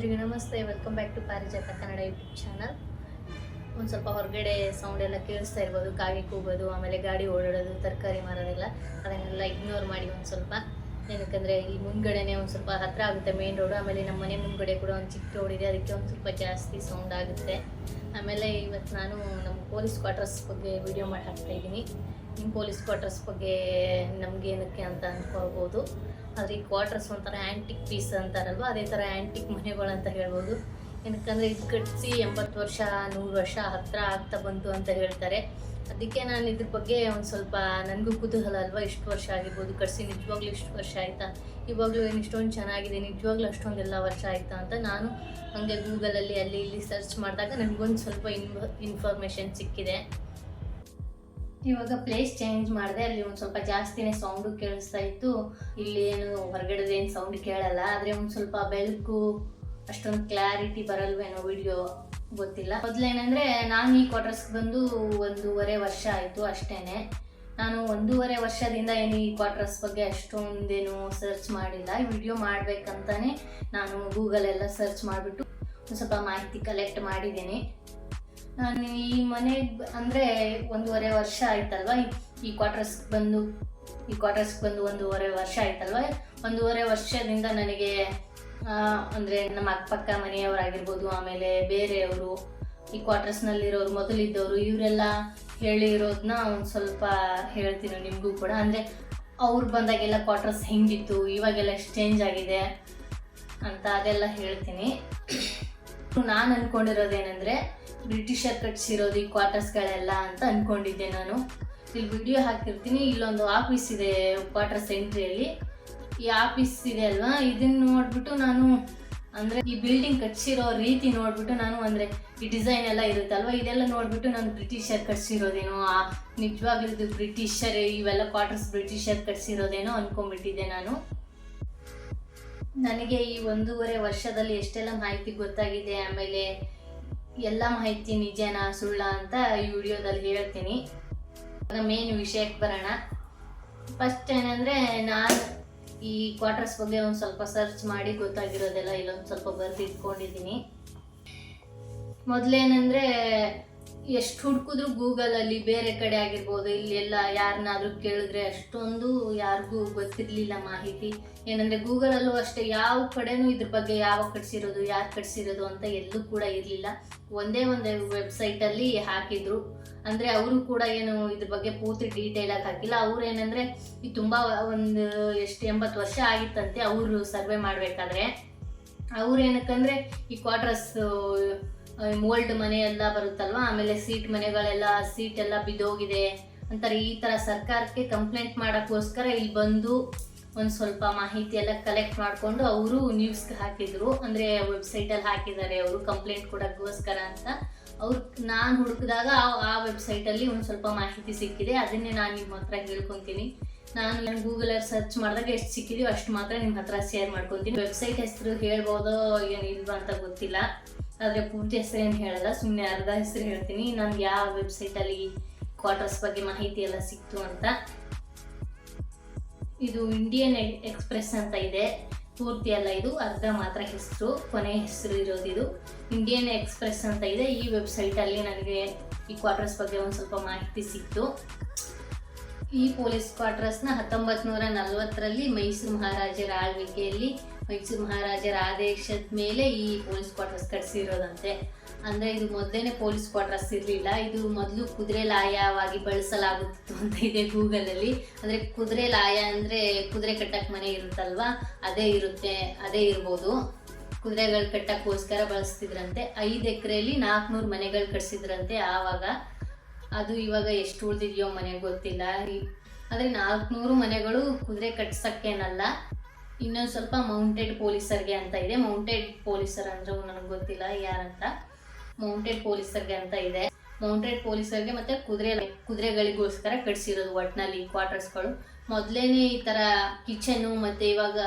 ಎಲ್ರಿಗೂ ನಮಸ್ತೆ. Welcome back to ಪಾರಿಜಾತ ಕನ್ನಡ ಯೂಟ್ಯೂಬ್ ಚಾನಲ್. ಒಂದು ಸ್ವಲ್ಪ ಹೊರಗಡೆ ಸೌಂಡ್ ಎಲ್ಲ ಕೇಳಿಸ್ತಾ ಇರ್ಬೋದು, ಕಾಗೆ ಕೂಗೋದು, ಆಮೇಲೆ ಗಾಡಿ ಓಡಾಡೋದು, ತರಕಾರಿ ಮಾರೋದೆಲ್ಲ. ಅದನ್ನೆಲ್ಲ ಇಗ್ನೋರ್ ಮಾಡಿ ಒಂದು ಸ್ವಲ್ಪ. ಏನಕ್ಕಂದರೆ ಈ ಮುಂದ್ಗಡೆನೇ ಒಂದು ಸ್ವಲ್ಪ ಹತ್ತಿರ ಆಗುತ್ತೆ ಮೇನ್ ರೋಡು. ಆಮೇಲೆ ನಮ್ಮ ಮನೆ ಮುಂದ್ಗಡೆ ಕೂಡ ಒಂದು ಚಿಕ್ಕ ರೋಡ್ ಇದೆ, ಅದಕ್ಕೆ ಒಂದು ಸ್ವಲ್ಪ ಜಾಸ್ತಿ ಸೌಂಡ್ ಆಗುತ್ತೆ. ಆಮೇಲೆ ಇವತ್ತು ನಾನು ನಮ್ಮ ಪೊಲೀಸ್ ಕ್ವಾರ್ಟರ್ಸ್ ಬಗ್ಗೆ ವಿಡಿಯೋ ಮಾಡಿ ಹಾಕ್ತಾಯಿದ್ದೀನಿ. ನಿಮ್ಮ ಪೊಲೀಸ್ ಕ್ವಾರ್ಟರ್ಸ್ ಬಗ್ಗೆ ನಮಗೇನಕ್ಕೆ ಅಂತ ಅಂದ್ಕೊಳ್ಬೋದು. ಆದರೆ ಈ ಕ್ವಾರ್ಟರ್ಸ್ ಒಂಥರ ಆ್ಯಂಟಿಕ್ ಪೀಸ್ ಅಂತಾರಲ್ವ, ಅದೇ ಥರ ಆ್ಯಂಟಿಕ್ ಮನೆಗಳು ಅಂತ ಹೇಳ್ಬೋದು. ಏನಕ್ಕಂದರೆ ಇದು ಕಟ್ಟಿಸಿ 80 ವರ್ಷ 100 ವರ್ಷ ಹತ್ತಿರ ಆಗ್ತಾ ಬಂತು ಅಂತ ಹೇಳ್ತಾರೆ. ಅದಕ್ಕೆ ನಾನು ಇದ್ರ ಬಗ್ಗೆ ಒಂದು ಸ್ವಲ್ಪ, ನನಗೂ ಕುತೂಹಲ ಅಲ್ವಾ, ಇಷ್ಟು ವರ್ಷ ಆಗಿರ್ಬೋದು ಕಟ್ಟಿಸಿ, ನಿಜವಾಗ್ಲೂ ಇಷ್ಟು ವರ್ಷ ಆಯಿತಾ, ಇವಾಗಲೂ ಏನು ಇಷ್ಟೊಂದು ಚೆನ್ನಾಗಿದೆ, ನಿಜವಾಗ್ಲೂ ಅಷ್ಟೊಂದೆಲ್ಲ ವರ್ಷ ಆಯಿತಾ ಅಂತ ನಾನು ಹಾಗೆ ಗೂಗಲಲ್ಲಿ ಅಲ್ಲಿ ಇಲ್ಲಿ ಸರ್ಚ್ ಮಾಡಿದಾಗ ನನಗೊಂದು ಸ್ವಲ್ಪ ಇನ್ಫಾರ್ಮೇಷನ್ ಸಿಕ್ಕಿದೆ. ಇವಾಗ ಪ್ಲೇಸ್ ಚೇಂಜ್ ಮಾಡಿದೆ, ಅಲ್ಲಿ ಒಂದು ಸ್ವಲ್ಪ ಜಾಸ್ತಿನೇ ಸೌಂಡು ಕೇಳಿಸ್ತಾ ಇತ್ತು. ಇಲ್ಲಿ ಏನು ಹೊರಗಡೆದು ಏನು ಸೌಂಡ್ ಕೇಳಲ್ಲ, ಆದರೆ ಒಂದು ಸ್ವಲ್ಪ ಬೆಳಕು ಅಷ್ಟೊಂದು ಕ್ಲಾರಿಟಿ ಬರಲ್ವೇನೋ ವಿಡಿಯೋ, ಗೊತ್ತಿಲ್ಲ. ಮೊದಲೇನೆಂದರೆ ನಾನು ಈ ಕ್ವಾರ್ಟರ್ಸ್ಗೆ ಬಂದು 1.5 ವರ್ಷ ಆಯಿತು ಅಷ್ಟೇ. ನಾನು 1.5 ವರ್ಷದಿಂದ ಏನು ಈ ಕ್ವಾರ್ಟರ್ಸ್ ಬಗ್ಗೆ ಅಷ್ಟೊಂದೇನು ಸರ್ಚ್ ಮಾಡಿಲ್ಲ. ಈ ವಿಡಿಯೋ ಮಾಡಬೇಕಂತಾನೆ ನಾನು ಗೂಗಲೆಲ್ಲ ಸರ್ಚ್ ಮಾಡಿಬಿಟ್ಟು ಒಂದು ಸ್ವಲ್ಪ ಮಾಹಿತಿ ಕಲೆಕ್ಟ್ ಮಾಡಿದ್ದೀನಿ. ನಾನು ಈ ಮನೆಗೆ ಅಂದರೆ 1.5 ವರ್ಷ ಆಯ್ತಲ್ವ, ಈ ಕ್ವಾರ್ಟರ್ಸ್ಗೆ ಬಂದು 1.5 ವರ್ಷ ಆಯ್ತಲ್ವ. 1.5 ವರ್ಷದಿಂದ ನನಗೆ ಅಂದರೆ ನಮ್ಮ ಅಕ್ಕಪಕ್ಕ ಮನೆಯವರಾಗಿರ್ಬೋದು, ಆಮೇಲೆ ಬೇರೆಯವರು, ಈ ಕ್ವಾರ್ಟರ್ಸ್ನಲ್ಲಿರೋರು, ಮೊದಲಿದ್ದವರು, ಇವರೆಲ್ಲ ಹೇಳಿರೋದನ್ನ ಒಂದು ಸ್ವಲ್ಪ ಹೇಳ್ತೀನಿ ನಿಮಗೂ ಕೂಡ. ಅಂದರೆ ಅವ್ರು ಬಂದಾಗೆಲ್ಲ ಕ್ವಾರ್ಟರ್ಸ್ ಹೆಂಗಿತ್ತು, ಇವಾಗೆಲ್ಲ ಎಷ್ಟು ಚೇಂಜ್ ಆಗಿದೆ ಅಂತ ಅದೆಲ್ಲ ಹೇಳ್ತೀನಿ. ನಾನು ಅಂದ್ಕೊಂಡಿರೋದೇನೆಂದರೆ ಬ್ರಿಟಿಷರ್ ಕಟ್ಸಿರೋದು ಈ ಕ್ವಾರ್ಟರ್ಸ್ಗಳೆಲ್ಲ ಅಂತ ಅಂದ್ಕೊಂಡಿದ್ದೆ ನಾನು. ಇಲ್ಲಿ ವಿಡಿಯೋ ಹಾಕಿರ್ತೀನಿ. ಇಲ್ಲೊಂದು ಆಫೀಸ್ ಇದೆ ಕ್ವಾರ್ಟರ್ಸ್ ಎಂಟ್ರಿಯಲ್ಲಿ. ಈ ಆಫೀಸ್ ಇದೆ ಅಲ್ವಾ, ಇದನ್ನು ನೋಡಿಬಿಟ್ಟು ನಾನು, ಅಂದರೆ ಈ ಬಿಲ್ಡಿಂಗ್ ಕಟ್ಸಿರೋ ರೀತಿ ನೋಡಿಬಿಟ್ಟು ನಾನು, ಅಂದರೆ ಈ ಡಿಸೈನ್ ಎಲ್ಲ ಇರುತ್ತಲ್ವ, ಇದೆಲ್ಲ ನೋಡಿಬಿಟ್ಟು ನಾನು ಬ್ರಿಟಿಷರ್ ಕಟ್ಸಿರೋದೇನೋ, ನಿಜವಾಗ್ಲೂ ಇದು ಬ್ರಿಟಿಷರ್, ಇವೆಲ್ಲ ಕ್ವಾರ್ಟರ್ಸ್ ಬ್ರಿಟಿಷರ್ ಕಟ್ಸಿರೋದೇನೋ ಅಂದ್ಕೊಂಡ್ಬಿಟ್ಟಿದ್ದೆ ನಾನು. ನನಗೆ ಈ 1.5 ವರ್ಷದಲ್ಲಿ ಎಷ್ಟೆಲ್ಲ ಮಾಹಿತಿ ಗೊತ್ತಾಗಿದೆ, ಆಮೇಲೆ ಎಲ್ಲ ಮಾಹಿತಿ ನಿಜನಾ ಸುಳ್ಳ ಅಂತ ಈ ವಿಡಿಯೋದಲ್ಲಿ ಹೇಳ್ತೀನಿ. ಮೇನ್ ವಿಷಯಕ್ಕೆ ಬರೋಣ. ಫಸ್ಟ್ ಏನಂದರೆ, ನಾನು ಈ ಕ್ವಾರ್ಟರ್ಸ್ ಬಗ್ಗೆ ಒಂದು ಸ್ವಲ್ಪ ಸರ್ಚ್ ಮಾಡಿ ಗೊತ್ತಾಗಿರೋದೆಲ್ಲ ಇಲ್ಲೊಂದು ಸ್ವಲ್ಪ ಬರೆದಿಟ್ಕೊಂಡಿದ್ದೀನಿ. ಮೊದಲೇನೆಂದರೆ, ಎಷ್ಟು ಹುಡುಕಿದ್ರು ಗೂಗಲಲ್ಲಿ ಬೇರೆ ಕಡೆ ಆಗಿರ್ಬೋದು, ಇಲ್ಲೆಲ್ಲ ಯಾರನ್ನಾದ್ರೂ ಕೇಳಿದ್ರೆ ಅಷ್ಟೊಂದು ಯಾರಿಗೂ ಗೊತ್ತಿರಲಿಲ್ಲ ಮಾಹಿತಿ. ಏನಂದರೆ ಗೂಗಲಲ್ಲೂ ಅಷ್ಟೇ ಯಾವ ಕಡೆನೂ ಇದ್ರ ಬಗ್ಗೆ ಯಾವಾಗ ಕಟ್ಸಿರೋದು, ಯಾರು ಕಟ್ಸಿರೋದು ಅಂತ ಎಲ್ಲೂ ಕೂಡ ಇರಲಿಲ್ಲ. ಒಂದೇ ವೆಬ್ಸೈಟಲ್ಲಿ ಹಾಕಿದ್ರು. ಅಂದರೆ ಅವರು ಕೂಡ ಏನು ಇದ್ರ ಬಗ್ಗೆ ಪೂರ್ತಿ ಡೀಟೇಲಾಗಿ ಹಾಕಿಲ್ಲ. ಅವ್ರು ಏನಂದರೆ ಈ ತುಂಬ ಒಂದು 80 ವರ್ಷ ಆಗಿತ್ತಂತೆ ಅವರು ಸರ್ವೆ ಮಾಡಬೇಕಾದ್ರೆ. ಅವ್ರು ಏನಕ್ಕಂದರೆ ಈ ಕ್ವಾರ್ಟರ್ಸ್ ಓಲ್ಡ್ ಮನೆ ಎಲ್ಲ ಬರುತ್ತಲ್ವ, ಆಮೇಲೆ ಸೀಟ್ ಮನೆಗಳೆಲ್ಲ ಸೀಟೆಲ್ಲ ಬಿದ್ದೋಗಿದೆ ಅಂತಾರೆ. ಈ ಥರ ಸರ್ಕಾರಕ್ಕೆ ಕಂಪ್ಲೇಂಟ್ ಮಾಡೋಕ್ಕೋಸ್ಕರ ಇಲ್ಲಿ ಬಂದು ಒಂದು ಸ್ವಲ್ಪ ಮಾಹಿತಿ ಎಲ್ಲ ಕಲೆಕ್ಟ್ ಮಾಡಿಕೊಂಡು ಅವರು ನ್ಯೂಸ್ಗೆ ಹಾಕಿದರು. ಅಂದರೆ ವೆಬ್ಸೈಟಲ್ಲಿ ಹಾಕಿದ್ದಾರೆ ಅವರು ಕಂಪ್ಲೇಂಟ್ ಕೊಡೋಕ್ಕೋಸ್ಕರ ಅಂತ. ನಾನು ಹುಡುಕಿದಾಗ ಆ ವೆಬ್ಸೈಟಲ್ಲಿ ಒಂದು ಸ್ವಲ್ಪ ಮಾಹಿತಿ ಸಿಕ್ಕಿದೆ. ಅದನ್ನೇ ನಾನು ನಿಮ್ಮ ಹತ್ರ ಹೇಳ್ಕೊತೀನಿ. ನಾನು ಗೂಗಲಲ್ಲಿ ಸರ್ಚ್ ಮಾಡಿದಾಗ ಎಷ್ಟು ಸಿಕ್ಕಿದೆಯೋ ಅಷ್ಟು ಮಾತ್ರ ನಿಮ್ಮ ಹತ್ರ ಶೇರ್ ಮಾಡ್ಕೊತೀನಿ. ವೆಬ್ಸೈಟ್ ಹೆಸರು ಹೇಳ್ಬೋದೋ ಏನು ಇಲ್ವಾ ಅಂತ ಗೊತ್ತಿಲ್ಲ, ಆದರೆ ಪೂರ್ತಿ ಹೆಸರು ಏನು ಹೇಳಲ್ಲ, ಸುಮ್ಮನೆ ಅರ್ಧ ಹೆಸರು ಹೇಳ್ತೀನಿ. ನನಗೆ ಯಾವ ವೆಬ್ಸೈಟಲ್ಲಿ ಕ್ವಾರ್ಟರ್ಸ್ ಬಗ್ಗೆ ಮಾಹಿತಿ ಎಲ್ಲ ಸಿಕ್ತು ಅಂತ. ಇದು ಇಂಡಿಯನ್ ಎಕ್ಸ್ಪ್ರೆಸ್ ಅಂತ ಇದೆ, ಪೂರ್ತಿ ಅಲ್ಲ, ಇದು ಅರ್ಧ ಮಾತ್ರ ಹೆಸರು, ಕೊನೆ ಹೆಸರು ಇರೋದು. ಇದು ಇಂಡಿಯನ್ ಎಕ್ಸ್ಪ್ರೆಸ್ ಅಂತ ಇದೆ. ಈ ವೆಬ್ಸೈಟಲ್ಲಿ ನನಗೆ ಈ ಕ್ವಾರ್ಟರ್ಸ್ ಬಗ್ಗೆ ಒಂದು ಸ್ವಲ್ಪ ಮಾಹಿತಿ ಸಿಕ್ತು. ಈ ಪೊಲೀಸ್ ಕ್ವಾರ್ಟರ್ಸ್ನ 1940ರಲ್ಲಿ ಮೈಸೂರು ಮಹಾರಾಜರ ಆಳ್ವಿಕೆಯಲ್ಲಿ, ಮೈಸೂರು ಮಹಾರಾಜರ ಆದೇಶದ ಮೇಲೆ ಈ ಪೊಲೀಸ್ ಕ್ವಾರ್ಟರ್ಸ್ ಕಟ್ಸಿರೋದಂತೆ. ಅಂದರೆ ಇದು ಮೊದಲೇ ಪೊಲೀಸ್ ಕ್ವಾರ್ಟರ್ಸ್ ಇರಲಿಲ್ಲ, ಇದು ಮೊದಲು ಕುದುರೆ ಲಾಯವಾಗಿ ಬಳಸಲಾಗುತ್ತಿತ್ತು ಅಂತ ಇದೆ ಗೂಗಲಲ್ಲಿ. ಅಂದರೆ ಕುದುರೆ ಲಾಯ ಅಂದರೆ ಕುದುರೆ ಕಟ್ಟಕ್ಕೆ ಮನೆ ಇರುತ್ತಲ್ವ, ಅದೇ ಇರ್ಬೋದು. ಕುದುರೆಗಳು ಕಟ್ಟಕ್ಕೋಸ್ಕರ ಬಳಸ್ತಿದ್ರಂತೆ. 5 ಎಕರೆಯಲ್ಲಿ 400 ಮನೆಗಳು ಕಟ್ಸಿದ್ರಂತೆ ಆವಾಗ. ಅದು ಇವಾಗ ಎಷ್ಟು ಉಳಿದಿದೆಯೋ ಮನೆ ಗೊತ್ತಿಲ್ಲ. ಆದರೆ 400 ಮನೆಗಳು ಕುದುರೆ ಕಟ್ಸೋಕ್ಕೇನಲ್ಲ, ಇನ್ನೊಂದು ಸ್ವಲ್ಪ ಮೌಂಟೆಡ್ ಪೊಲೀಸರ್ಗೆ ಅಂತ ಇದೆ. ಮೌಂಟೆಡ್ ಪೊಲೀಸರ್ ಅಂದ್ರೆ ನನಗೆ ಗೊತ್ತಿಲ್ಲ ಯಾರಂತ. ಮೌಂಟೆಡ್ ಪೊಲೀಸರ್ಗೆ ಅಂತ ಇದೆ. ಮೌಂಟೆಡ್ ಪೊಲೀಸರ್ಗೆ ಮತ್ತು ಕುದುರೆಗಳಿಗೋಸ್ಕರ ಕಟ್ಸಿರೋದು ಒಟ್ಟಿನಲ್ಲಿ ಕ್ವಾರ್ಟರ್ಸ್ಗಳು. ಮೊದಲೇನೆ ಈ ಥರ ಕಿಚನ್ನು, ಮತ್ತು ಇವಾಗ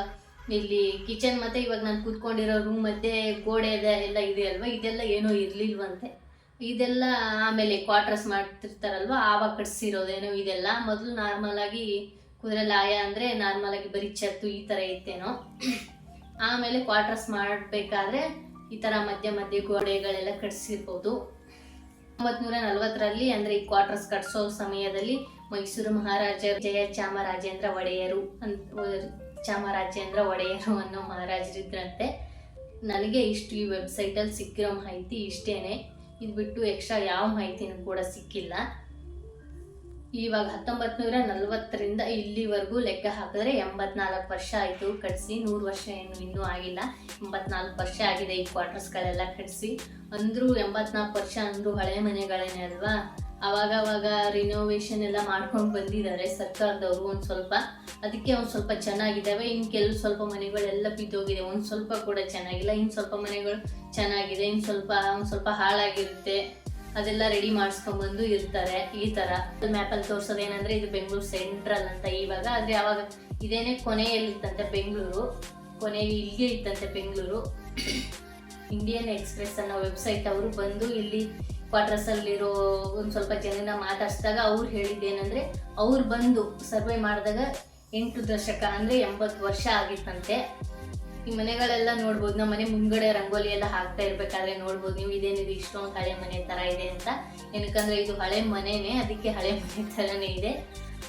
ಇಲ್ಲಿ ಕಿಚನ್ ಮತ್ತು ಇವಾಗ ನಾನು ಕೂತ್ಕೊಂಡಿರೋ ರೂಮ್ ಮಧ್ಯೆ ಗೋಡೆ ಎಲ್ಲ ಇದೆ ಅಲ್ವ, ಇದೆಲ್ಲ ಏನೋ ಇರಲಿಲ್ವಂತೆ. ಇದೆಲ್ಲ ಆಮೇಲೆ ಕ್ವಾರ್ಟರ್ಸ್ ಮಾಡ್ತಿರ್ತಾರಲ್ವ ಆವಾಗ ಕಟ್ಸಿರೋದೇನೋ ಇದೆಲ್ಲ. ಮೊದಲು ನಾರ್ಮಲಾಗಿ ಕುದುರೆ ಲಾಯ ಅಂದರೆ ನಾರ್ಮಲಾಗಿ ಬರೀ ಛತ್ತು ಈ ಥರ ಇತ್ತೇನೋ. ಆಮೇಲೆ ಕ್ವಾರ್ಟರ್ಸ್ ಮಾಡಬೇಕಾದ್ರೆ ಈ ಥರ ಮಧ್ಯ ಮಧ್ಯೆ ಗೋಡೆಗಳೆಲ್ಲ ಕಟ್ಸಿರ್ಬೋದು. 1940ರಲ್ಲಿ ಅಂದರೆ ಈ ಕ್ವಾರ್ಟರ್ಸ್ ಕಟ್ಸೋ ಸಮಯದಲ್ಲಿ ಮೈಸೂರು ಮಹಾರಾಜ ಚಾಮರಾಜೇಂದ್ರ ಒಡೆಯರು ಅನ್ನೋ ಮಹಾರಾಜರಿದ್ರಂತೆ. ನನಗೆ ಇಷ್ಟು ಈ ವೆಬ್ಸೈಟಲ್ಲಿ ಸಿಕ್ಕಿರೋ ಮಾಹಿತಿ ಇಷ್ಟೇನೆ. ಇದು ಬಿಟ್ಟು ಎಕ್ಸ್ಟ್ರಾ ಯಾವ ಮಾಹಿತಿನೂ ಕೂಡ ಸಿಕ್ಕಿಲ್ಲ. ಇವಾಗ 1940ರಿಂದ ಇಲ್ಲಿವರೆಗೂ ಲೆಕ್ಕ ಹಾಕಿದ್ರೆ 84 ವರ್ಷ ಆಯಿತು ಕಟ್ಸಿ. 100 ವರ್ಷ ಏನು ಇನ್ನೂ ಆಗಿಲ್ಲ, 84 ವರ್ಷ ಆಗಿದೆ ಈ ಕ್ವಾರ್ಟರ್ಸ್ಗಳೆಲ್ಲ ಕಟ್ಸಿ. ಅಂದರೂ 84 ವರ್ಷ ಅಂದರೂ ಹಳೆ ಮನೆಗಳೇನೆ ಅಲ್ವಾ. ಅವಾಗ ರಿನೋವೇಷನ್ ಎಲ್ಲ ಮಾಡ್ಕೊಂಡು ಬಂದಿದ್ದಾರೆ ಸರ್ಕಾರದವರು ಒಂದು ಸ್ವಲ್ಪ. ಅದಕ್ಕೆ ಒಂದು ಸ್ವಲ್ಪ ಚೆನ್ನಾಗಿದ್ದಾವೆ. ಇನ್ನು ಕೆಲವು ಸ್ವಲ್ಪ ಮನೆಗಳೆಲ್ಲ ಬಿದ್ದೋಗಿದೆ, ಒಂದು ಸ್ವಲ್ಪ ಕೂಡ ಚೆನ್ನಾಗಿಲ್ಲ. ಇನ್ನು ಸ್ವಲ್ಪ ಮನೆಗಳು ಚೆನ್ನಾಗಿದೆ, ಇನ್ನು ಸ್ವಲ್ಪ ಹಾಳಾಗಿರುತ್ತೆ. ಅದೆಲ್ಲ ರೆಡಿ ಮಾಡಿಸ್ಕೊಂಡ್ಬಂದು ಇರ್ತಾರೆ. ಈ ಥರ ಮ್ಯಾಪಲ್ಲಿ ತೋರಿಸೋದೇನೆಂದರೆ ಇದು ಬೆಂಗಳೂರು ಸೆಂಟ್ರಲ್ ಅಂತ ಇವಾಗ. ಆದರೆ ಆವಾಗ ಇದೇನೇ ಕೊನೆಯಲ್ಲಿತ್ತಂತೆ ಬೆಂಗಳೂರು, ಕೊನೆಗೆ ಇಲ್ಲಿಗೆ ಇತ್ತಂತೆ ಬೆಂಗಳೂರು. ಇಂಡಿಯನ್ ಎಕ್ಸ್ಪ್ರೆಸ್ ಅನ್ನೋ ವೆಬ್ಸೈಟ್ ಅವರು ಬಂದು ಇಲ್ಲಿ ಕ್ವಾರ್ಟರ್ಸಲ್ಲಿರೋ ಒಂದು ಸ್ವಲ್ಪ ಜನನ ಮಾತಾಡಿಸಿದಾಗ ಅವ್ರು ಹೇಳಿದ್ದೇನೆಂದರೆ, ಅವ್ರು ಬಂದು ಸರ್ವೆ ಮಾಡಿದಾಗ 8 ದಶಕ ಅಂದರೆ 80 ವರ್ಷ ಆಗಿತ್ತಂತೆ. ಈ ಮನೆಗಳೆಲ್ಲ ನೋಡ್ಬೋದು. ನಮ್ಮ ಮನೆ ಮುಂದ್ಗಡೆ ರಂಗೋಲಿ ಎಲ್ಲ ಹಾಕ್ತಾ ಇರ್ಬೇಕಾದ್ರೆ ನೋಡ್ಬೋದು ನೀವು. ಇದೇನಿದೆ ಇಷ್ಟೊಂದು ಹಳೆ ಮನೆ ಥರ ಇದೆ ಅಂತ. ಏನಕ್ಕಂದರೆ ಇದು ಹಳೆ ಮನೆನೇ, ಅದಕ್ಕೆ ಹಳೆ ಮನೆ ಥರನೇ ಇದೆ.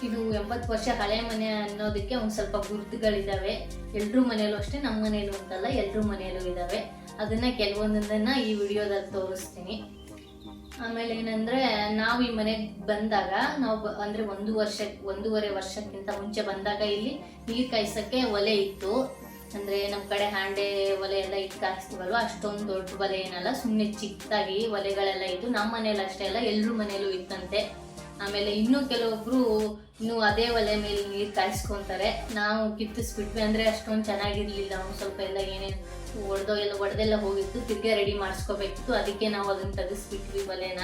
ಇದು 80 ವರ್ಷ ಹಳೆ ಮನೆ ಅನ್ನೋದಕ್ಕೆ ಒಂದು ಸ್ವಲ್ಪ ಗುರುತುಗಳಿದ್ದಾವೆ. ಎಲ್ರ ಮನೆಯಲ್ಲೂ ಅಷ್ಟೇ, ನಮ್ಮ ಮನೆಯಲ್ಲೂ ಅಂತಲ್ಲ, ಎಲ್ರ ಮನೆಯಲ್ಲೂ ಇದ್ದಾವೆ. ಅದನ್ನು ಕೆಲವೊಂದನ್ನು ಈ ವಿಡಿಯೋದಲ್ಲಿ ತೋರಿಸ್ತೀನಿ. ಆಮೇಲೆ ಏನಂದರೆ, ನಾವು ಈ ಮನೆಗೆ ಬಂದಾಗ ಅಂದರೆ 1.5 ವರ್ಷಕ್ಕಿಂತ ಮುಂಚೆ ಬಂದಾಗ ಇಲ್ಲಿ ನೀರು ಕಾಯಿಸೋಕ್ಕೆ ಒಲೆ ಇತ್ತು. ಅಂದರೆ ನಮ್ಮ ಕಡೆ ಹಾಂಡೆ ಒಲೆ ಎಲ್ಲ ಇಟ್ಟು ಕಾಯಿಸ್ತೀವಲ್ವ, ಅಷ್ಟೊಂದು ದೊಡ್ಡ ಒಲೆ ಏನಲ್ಲ, ಸುಮ್ಮನೆ ಚಿಕ್ಕದಾಗಿ ಒಲೆಗಳೆಲ್ಲ ಇತ್ತು. ನಮ್ಮ ಮನೇಲಿ ಅಷ್ಟೇ ಅಲ್ಲ, ಎಲ್ಲರ ಮನೆಯಲ್ಲೂ ಇತ್ತಂತೆ. ಆಮೇಲೆ ಇನ್ನೂ ಕೆಲವೊಬ್ಬರು ಇನ್ನೂ ಅದೇ ಒಲೆ ಮೇಲೆ ನೀರು ಕಾಯಿಸ್ಕೊತಾರೆ. ನಾವು ಕಿತ್ತಿಸ್ಬಿಟ್ವಿ, ಅಂದರೆ ಅಷ್ಟೊಂದು ಚೆನ್ನಾಗಿರಲಿಲ್ಲ. ಒಂದು ಸ್ವಲ್ಪ ಎಲ್ಲ ಏನೇನು ಒಡೆದೆಲ್ಲ ಹೋಗಿತ್ತು, ತಿರ್ಗಾ ರೆಡಿ ಮಾಡಿಸ್ಕೋಬೇಕಿತ್ತು. ಅದಕ್ಕೆ ನಾವು ಅದನ್ನು ತೆಗೆಸ್ಬಿಟ್ವಿ ಒಲೆನ.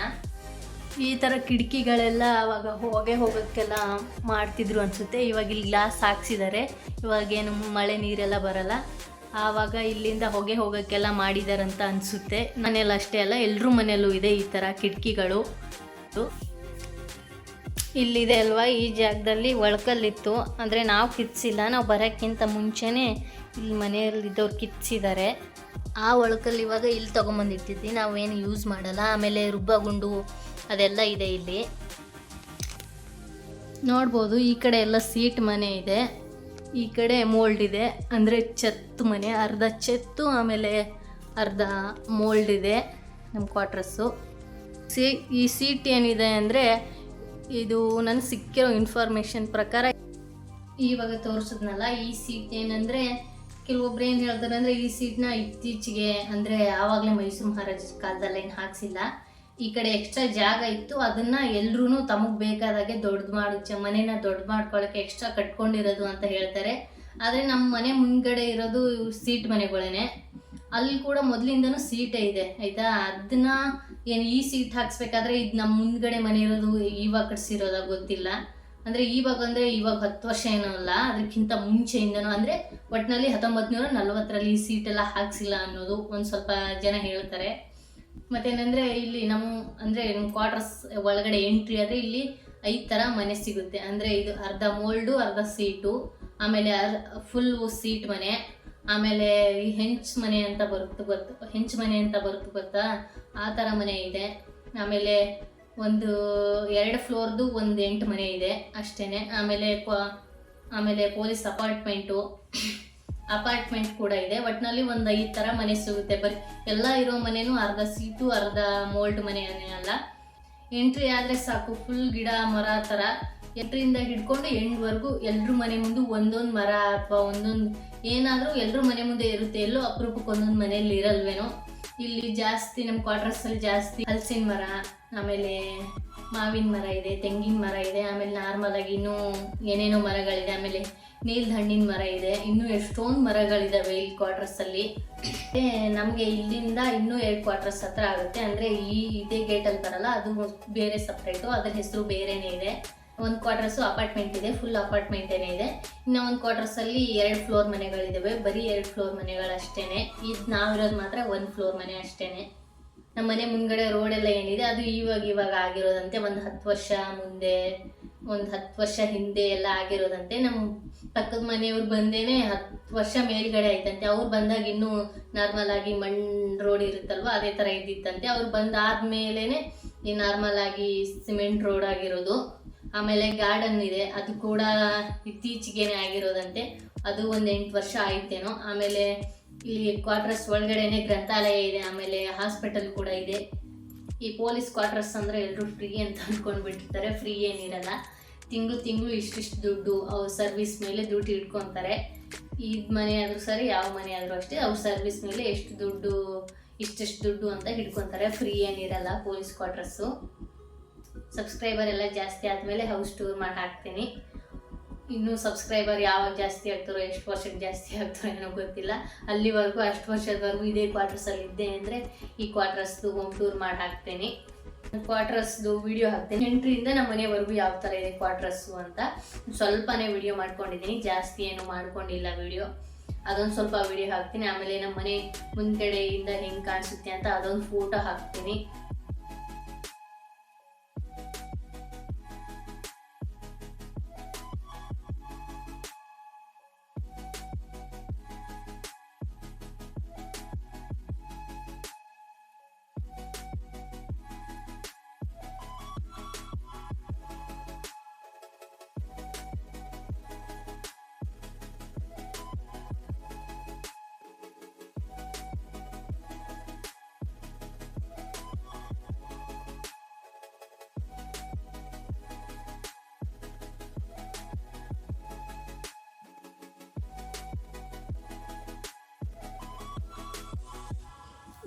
ಈ ಥರ ಕಿಟಕಿಗಳೆಲ್ಲ ಅವಾಗ ಹೋಗೋಕ್ಕೆಲ್ಲ ಮಾಡ್ತಿದ್ರು ಅನಿಸುತ್ತೆ. ಇವಾಗ ಇಲ್ಲಿ ಗ್ಲಾಸ್ ಹಾಕ್ಸಿದ್ದಾರೆ. ಇವಾಗೇನು ಮಳೆ ನೀರೆಲ್ಲ ಬರಲ್ಲ. ಆವಾಗ ಇಲ್ಲಿಂದ ಹೋಗೋಕ್ಕೆಲ್ಲ ಮಾಡಿದಾರಂತ ಅನಿಸುತ್ತೆ. ಮನೆಯಲ್ಲ ಅಷ್ಟೇ ಅಲ್ಲ, ಎಲ್ಲರೂ ಮನೆಯಲ್ಲೂ ಇದೆ ಈ ಥರ ಕಿಟಕಿಗಳು. ಇಲ್ಲಿದೆ ಅಲ್ವಾ, ಈ ಜಾಗದಲ್ಲಿ ಒಳಕಲ್ಲಿತ್ತು. ಅಂದರೆ ನಾವು ಕಿತ್ಸಿಲ್ಲ, ನಾವು ಬರೋಕ್ಕಿಂತ ಮುಂಚೆನೇ ಇಲ್ಲಿ ಮನೆಯಲ್ಲಿದ್ದವ್ರು ಕಿತ್ಸಿದ್ದಾರೆ. ಆ ಒಳಕಲ್ಲಿ ಇವಾಗ ಇಲ್ಲಿ ತೊಗೊಂಬಂದಿಟ್ಟಿದ್ವಿ, ನಾವೇನು ಯೂಸ್ ಮಾಡಲ್ಲ. ಆಮೇಲೆ ರುಬ್ಬಗುಂಡು ಅದೆಲ್ಲ ಇದೆ ಇಲ್ಲಿ ನೋಡ್ಬೋದು. ಈ ಕಡೆ ಎಲ್ಲ ಸೀಟ್ ಮನೆ ಇದೆ, ಈ ಕಡೆ ಮೋಲ್ಡ್ ಇದೆ. ಅಂದರೆ ಛತ್ತು ಮನೆ, ಅರ್ಧ ಛತ್ತು ಆಮೇಲೆ ಅರ್ಧ ಮೋಲ್ಡ್ ಇದೆ ನಮ್ಮ ಕ್ವಾರ್ಟರ್ಸು. ಈ ಸೀಟ್ ಏನಿದೆ ಅಂದರೆ, ಇದು ನನಗೆ ಸಿಕ್ಕಿರೋ ಇನ್ಫಾರ್ಮೇಷನ್ ಪ್ರಕಾರ ಇವಾಗ ತೋರಿಸಿದ್ನಲ್ಲ, ಈ ಸೀಟ್ ಏನಂದರೆ ಕೆಲವೊಬ್ರು ಏನು ಹೇಳ್ತಾರೆ ಅಂದರೆ, ಈ ಸೀಟ್ನ ಇತ್ತೀಚೆಗೆ ಅಂದರೆ ಆವಾಗಲೇ ಮೈಸೂರು ಮಹಾರಾಜರ ಕಾಲದಲ್ಲಿ ಏನು ಹಾಕ್ಸಿಲ್ಲ. ಈ ಕಡೆ ಎಕ್ಸ್ಟ್ರಾ ಜಾಗ ಇತ್ತು, ಅದನ್ನು ಎಲ್ಲರೂ ತಮಗೆ ಬೇಕಾದಾಗೆ ಮನೇನ ದೊಡ್ಡ ಮಾಡ್ಕೊಳ್ಳೋಕ್ಕೆ ಎಕ್ಸ್ಟ್ರಾ ಕಟ್ಕೊಂಡಿರೋದು ಅಂತ ಹೇಳ್ತಾರೆ. ಆದರೆ ನಮ್ಮ ಮನೆ ಮುಂದ್ಗಡೆ ಇರೋದು ಸೀಟ್ ಮನೆಗಳೇನೆ. ಅಲ್ಲಿ ಕೂಡ ಮೊದಲಿಂದನೂ ಸೀಟೇ ಇದೆ ಆಯಿತಾ. ಅದನ್ನ ಏನು ಈ ಸೀಟ್ ಹಾಕ್ಸ್ಬೇಕಾದ್ರೆ ಇದು ನಮ್ಮ ಮುಂದ್ಗಡೆ ಮನೆ ಇರೋದು ಇವಾಗ ಕಟ್ಸಿರೋದಾಗ ಗೊತ್ತಿಲ್ಲ. ಅಂದರೆ ಇವಾಗ 10 ವರ್ಷ ಏನೋ ಅಲ್ಲ, ಅದಕ್ಕಿಂತ ಮುಂಚೆಯಿಂದನೂ, ಅಂದರೆ ಒಟ್ಟಿನಲ್ಲಿ 1940ರಲ್ಲಿ ಈ ಸೀಟೆಲ್ಲ ಹಾಕ್ಸಿಲ್ಲ ಅನ್ನೋದು ಒಂದು ಸ್ವಲ್ಪ ಜನ ಹೇಳ್ತಾರೆ. ಮತ್ತೇನೆಂದರೆ, ಇಲ್ಲಿ ನಮ್ಮ ಕ್ವಾರ್ಟರ್ಸ್ ಒಳಗಡೆ ಎಂಟ್ರಿ ಆದರೆ ಇಲ್ಲಿ 5 ಥರ ಮನೆ ಸಿಗುತ್ತೆ. ಅಂದರೆ ಇದು ಅರ್ಧ ಮೋಲ್ಡು, ಅರ್ಧ ಸೀಟು, ಆಮೇಲೆ ಫುಲ್ಲು ಸೀಟ್ ಮನೆ, ಆಮೇಲೆ ಈ ಹೆಂಚು ಮನೆ ಅಂತ ಬರುತ್ತೆ ಗೊತ್ತಾ, ಆ ಥರ ಮನೆ ಇದೆ. ಆಮೇಲೆ 2 ಫ್ಲೋರ್ದು 8 ಮನೆ ಇದೆ ಅಷ್ಟೇ. ಆಮೇಲೆ ಪೊಲೀಸ್ ಅಪಾರ್ಟ್ಮೆಂಟ್ ಕೂಡ ಇದೆ. ಒಟ್ಟಿನಲ್ಲಿ 5 ಥರ ಮನೆ ಸಿಗುತ್ತೆ. ಬರೀ ಎಲ್ಲ ಇರೋ ಮನೆಯೂ ಅರ್ಧ ಸೀಟು ಅರ್ಧ ಮೋಲ್ಡ್ ಮನೆ ಅಲ್ಲ. ಎಂಟ್ರಿ ಆದರೆ ಸಾಕು, ಫುಲ್ ಗಿಡ ಮರ ಥರ ಎಂಟ್ರಿಯಿಂದ ಹಿಡ್ಕೊಂಡು ಎಂಡ್ವರೆಗೂ ಎಲ್ರ ಮನೆ ಮುಂದೆ ಒಂದೊಂದು ಮರ ಅಥವಾ ಒಂದೊಂದು ಏನಾದರೂ ಎಲ್ರ ಮನೆ ಮುಂದೆ ಇರುತ್ತೆ. ಎಲ್ಲೋ ಅಪರೂಪಕ್ಕೆ ಒಂದೊಂದು ಮನೆಯಲ್ಲಿ ಇರಲ್ವೇನೋ. ಇಲ್ಲಿ ಜಾಸ್ತಿ ನಮ್ಮ ಕ್ವಾರ್ಟರ್ಸಲ್ಲಿ ಜಾಸ್ತಿ ಹಲಸಿನ ಮರ, ಆಮೇಲೆ ಮಾವಿನ ಮರ ಇದೆ, ತೆಂಗಿನ ಮರ ಇದೆ, ಆಮೇಲೆ ನಾರ್ಮಲಾಗಿ ಇನ್ನೂ ಏನೇನೋ ಮರಗಳಿದೆ, ಆಮೇಲೆ ನೀಲ್ದ ಹಣ್ಣಿನ ಮರ ಇದೆ, ಇನ್ನೂ ಎಷ್ಟೊಂದು ಮರಗಳಿದ್ದಾವೆ ಈ ಕ್ವಾರ್ಟರ್ಸಲ್ಲಿ. ನಮಗೆ ಇಲ್ಲಿಂದ ಇನ್ನೂ 2 ಕ್ವಾರ್ಟರ್ಸ್ ಹತ್ರ ಆಗುತ್ತೆ. ಅಂದರೆ ಇದೇ ಗೇಟಲ್ಲಿ ಬರಲ್ಲ, ಅದು ಬೇರೆ ಸಪ್ರೇಟು, ಅದರ ಹೆಸರು ಬೇರೆನೇ ಇದೆ. ಒಂದು ಕ್ವಾರ್ಟರ್ಸು ಅಪಾರ್ಟ್ಮೆಂಟ್ ಇದೆ, ಫುಲ್ ಅಪಾರ್ಟ್ಮೆಂಟೇನೇ ಇದೆ. ಇನ್ನು ಒಂದು ಕ್ವಾರ್ಟರ್ಸಲ್ಲಿ 2 ಫ್ಲೋರ್ ಮನೆಗಳಿದ್ದಾವೆ, ಬರೀ 2 ಫ್ಲೋರ್ ಮನೆಗಳಷ್ಟೇ. ಇದು ನಾವಿರೋದು ಮಾತ್ರ 1 ಫ್ಲೋರ್ ಮನೆ ಅಷ್ಟೇ. ನಮ್ಮ ಮನೆ ಮುಂದ್ಗಡೆ ರೋಡೆಲ್ಲ ಏನಿದೆ ಅದು ಇವಾಗ ಆಗಿರೋದಂತೆ. ಒಂದು 10 ವರ್ಷ ಮುಂದೆ ಒಂದು 10 ವರ್ಷ ಹಿಂದೆ ಎಲ್ಲ ಆಗಿರೋದಂತೆ. ನಮ್ಮ ಪಕ್ಕದ ಮನೆಯವ್ರು ಬಂದೇನೆ 10 ವರ್ಷ ಮೇಲ್ಗಡೆ ಆಯ್ತಂತೆ. ಅವ್ರು ಬಂದಾಗ ಇನ್ನೂ ನಾರ್ಮಲ್ ಆಗಿ ಮಣ್ಣು ರೋಡ್ ಇರುತ್ತಲ್ವ ಅದೇ ಥರ ಇದ್ದಿತ್ತಂತೆ. ಅವ್ರು ಬಂದಾದ್ಮೇಲೆ ಈ ನಾರ್ಮಲ್ ಆಗಿ ಸಿಮೆಂಟ್ ರೋಡ್ ಆಗಿರೋದು. ಆಮೇಲೆ ಗಾರ್ಡನ್ ಇದೆ, ಅದು ಕೂಡ ಇತ್ತೀಚೆಗೇನೆ ಆಗಿರೋದಂತೆ. ಅದು ಒಂದು 8 ವರ್ಷ ಆಯ್ತೇನೋ. ಆಮೇಲೆ ಇಲ್ಲಿ ಕ್ವಾರ್ಟರ್ಸ್ ಒಳಗಡೆನೆ ಗ್ರಂಥಾಲಯ ಇದೆ, ಆಮೇಲೆ ಹಾಸ್ಪಿಟಲ್ ಕೂಡ ಇದೆ. ಈ ಪೊಲೀಸ್ ಕ್ವಾರ್ಟರ್ಸ್ ಅಂದರೆ ಎಲ್ಲರೂ ಫ್ರೀ ಅಂತ ಅಂದ್ಕೊಂಡ್ಬಿಟ್ಟಿರ್ತಾರೆ. ಫ್ರೀ ಏನಿರಲ್ಲ, ತಿಂಗಳು ಇಷ್ಟಿಷ್ಟು ದುಡ್ಡು ಅವ್ರ ಸರ್ವಿಸ್ ಮೇಲೆ ದುಡ್ಡು ಇಟ್ಕೊತಾರೆ. ಈ ಮನೆ ಆದರೂ ಸರಿ, ಯಾವ ಮನೆ ಆದರೂ ಅಷ್ಟೇ, ಅವ್ರ ಸರ್ವಿಸ್ ಮೇಲೆ ಎಷ್ಟು ದುಡ್ಡು, ಇಷ್ಟಿಷ್ಟು ದುಡ್ಡು ಅಂತ ಹಿಡ್ಕೊತಾರೆ. ಫ್ರೀ ಏನಿರಲ್ಲ ಪೊಲೀಸ್ ಕ್ವಾರ್ಟರ್ಸು. ಸಬ್ಸ್ಕ್ರೈಬರ್ ಎಲ್ಲ ಜಾಸ್ತಿ ಆದಮೇಲೆ ಹೌಸ್ ಟೂರ್ ಮಾಡಿ ಹಾಕ್ತೀನಿ. ಇನ್ನೂ ಸಬ್ಸ್ಕ್ರೈಬರ್ ಯಾವಾಗ ಜಾಸ್ತಿ ಆಗ್ತಾರೋ, ಎಷ್ಟು ವರ್ಷಕ್ಕೆ ಜಾಸ್ತಿ ಆಗ್ತಾರೋ ಏನೋ ಗೊತ್ತಿಲ್ಲ. ಅಲ್ಲಿವರೆಗೂ ಅಷ್ಟು ವರ್ಷದವರೆಗೂ ಇದೇ ಕ್ವಾರ್ಟರ್ಸಲ್ಲಿ ಇದ್ದೆ ಅಂದರೆ ಈ ಕ್ವಾರ್ಟರ್ಸ್ದು ಹೋಮ್ ಟೂರ್ ಮಾಡಿ ಹಾಕ್ತೀನಿ. ಕ್ವಾರ್ಟರ್ಸ್ದು ವಿಡಿಯೋ ಹಾಕ್ತೀನಿ, ಎಂಟ್ರಿಯಿಂದ ನಮ್ಮ ಮನೆವರೆಗೂ ಯಾವ ಥರ ಇದೆ ಕ್ವಾರ್ಟರ್ಸು ಅಂತ. ಸ್ವಲ್ಪನೇ ವಿಡಿಯೋ ಮಾಡ್ಕೊಂಡಿದ್ದೀನಿ, ಜಾಸ್ತಿ ಏನು ಮಾಡ್ಕೊಂಡಿಲ್ಲ ವಿಡಿಯೋ. ಅದೊಂದು ಸ್ವಲ್ಪ ವಿಡಿಯೋ ಹಾಕ್ತೀನಿ. ಆಮೇಲೆ ನಮ್ಮ ಮನೆ ಮುಂದ್ಗಡೆಯಿಂದ ಹೆಂಗೆ ಕಾಣಿಸುತ್ತೆ ಅಂತ ಅದೊಂದು ಫೋಟೋ ಹಾಕ್ತೀನಿ.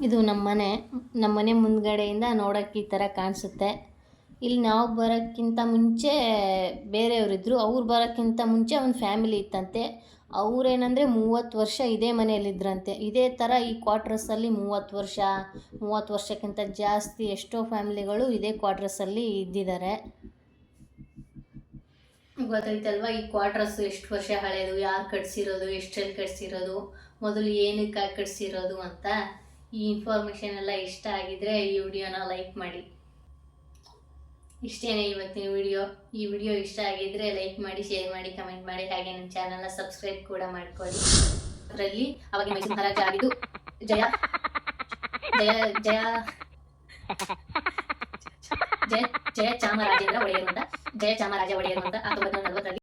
ಇದು ನಮ್ಮ ಮನೆ ಮುಂದ್ಗಡೆಯಿಂದ ನೋಡೋಕ್ಕೆ ಈ ಥರ ಕಾಣಿಸುತ್ತೆ. ಇಲ್ಲಿ ನಾವು ಬರೋಕ್ಕಿಂತ ಮುಂಚೆ ಬೇರೆಯವರಿದ್ದರು. ಅವ್ರು ಬರೋಕ್ಕಿಂತ ಮುಂಚೆ ಒಂದು ಫ್ಯಾಮಿಲಿ ಇತ್ತಂತೆ. ಅವರೇನಂದರೆ 30 ವರ್ಷ ಇದೇ ಮನೆಯಲ್ಲಿದ್ದರಂತೆ. ಇದೇ ಥರ ಈ ಕ್ವಾರ್ಟರ್ಸಲ್ಲಿ 30 ವರ್ಷಕ್ಕಿಂತ ಜಾಸ್ತಿ ಎಷ್ಟೋ ಫ್ಯಾಮಿಲಿಗಳು ಇದೇ ಕ್ವಾರ್ಟರ್ಸಲ್ಲಿ ಇದ್ದಿದ್ದಾರೆ. ಗೊತ್ತೈತಲ್ವ ಈ ಕ್ವಾರ್ಟರ್ಸು ಎಷ್ಟು ವರ್ಷ ಹಳೆಯದು, ಯಾರು ಕಟ್ಸಿರೋದು, ಎಷ್ಟರಲ್ಲಿ ಕಟ್ಸಿರೋದು, ಮೊದಲು ಏನಕ್ಕೆ ಕಟ್ಸಿರೋದು ಅಂತ. ಈ ಇನ್ಫಾರ್ಮೇಷನ್ ಎಲ್ಲ ಇಷ್ಟ ಆಗಿದ್ರೆ ಈ ವಿಡಿಯೋನ ಲೈಕ್ ಮಾಡಿ. ಇಷ್ಟೇನೆ ಇವತ್ತಿನ ವಿಡಿಯೋ. ಈ ವಿಡಿಯೋ ಇಷ್ಟ ಆಗಿದ್ರೆ ಲೈಕ್ ಮಾಡಿ, ಶೇರ್ ಮಾಡಿ, ಕಮೆಂಟ್ ಮಾಡಿ. ಹಾಗೆ ನನ್ನ ಚಾನಲ್ನ ಸಬ್ಸ್ಕ್ರೈಬ್ ಕೂಡ ಮಾಡ್ಕೊಳ್ಳಿ. ಅದರಲ್ಲಿ ಅವಾಗ ಮೈಸೂರು ಮಹಾರಾಜ ಆಗಿದ್ದು ಜಯ ಜಯ ಜಯ ಜಯ ಜಯ ಚಾಮರಾಜೇಂದ್ರ ಒಡೆಯರು ಅಂತ, ಜಯ ಚಾಮರಾಜ ಒಡೆಯರು ಅಂತ 1940ರಲ್ಲಿ